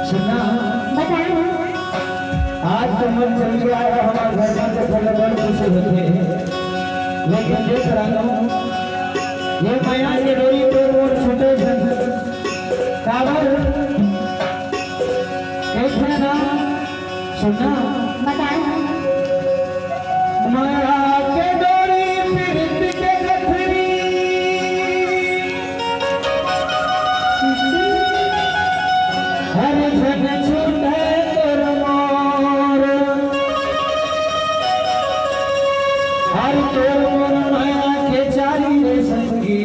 सुना बता आज तो मन चल गया है हमारे घर में तो बड़े बड़े खुशी होते हैं, लेकिन देख रहा हूँ ये माया के डोरी पे और छोटे काबर एक है ना सुना बता माया के डोरी पीड़ित के गठरी हर जन छूटे तोर मोर हर तोर मोर माया के चारी रे संगी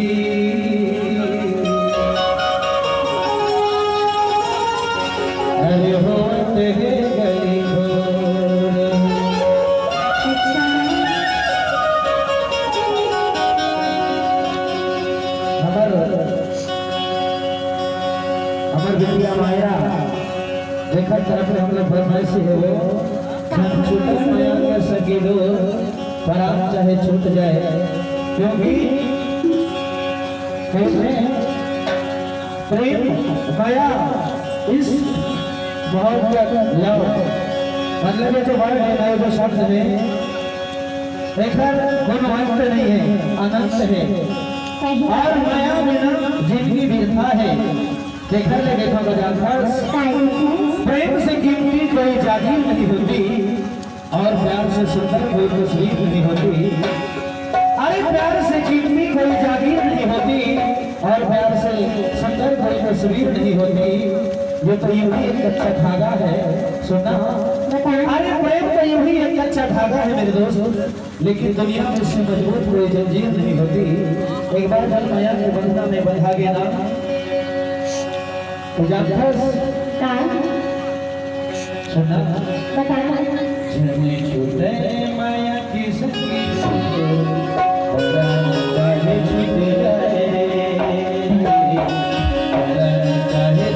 हरे होते गई बिटिया माया देखा तरफ हम लोग फरमाइश है वो छूटा माया कर सके दो पर आप चाहे छूट जाए, क्योंकि कैसे प्रेम माया इस बहुत लव मतलब ये जो वर्ड है जो शब्द है देखा कोई अंत नहीं है, अनंत है और माया बिना जिंदगी व्यर्थ है। देखा देखा बजाकर प्रेम से कीमती कोई जागीर नहीं होती और प्यार से सुंदर कोई तस्वीर नहीं होती। अरे प्यार से कीमती कोई जागीर नहीं होती और प्यार से सुंदर कोई तस्वीर नहीं होती। ये तो यूं ही एक कच्चा धागा है, सुना अरे प्रेम तो यूं ही एक कच्चा धागा है मेरे दोस्त, लेकिन दुनिया में इससे मजबूत कोई जंजीर नहीं होती। एक बार जब माया के बंधन में बंधा गया ना सुना छूटे माया की संगी चाहे छूट जाए चाहे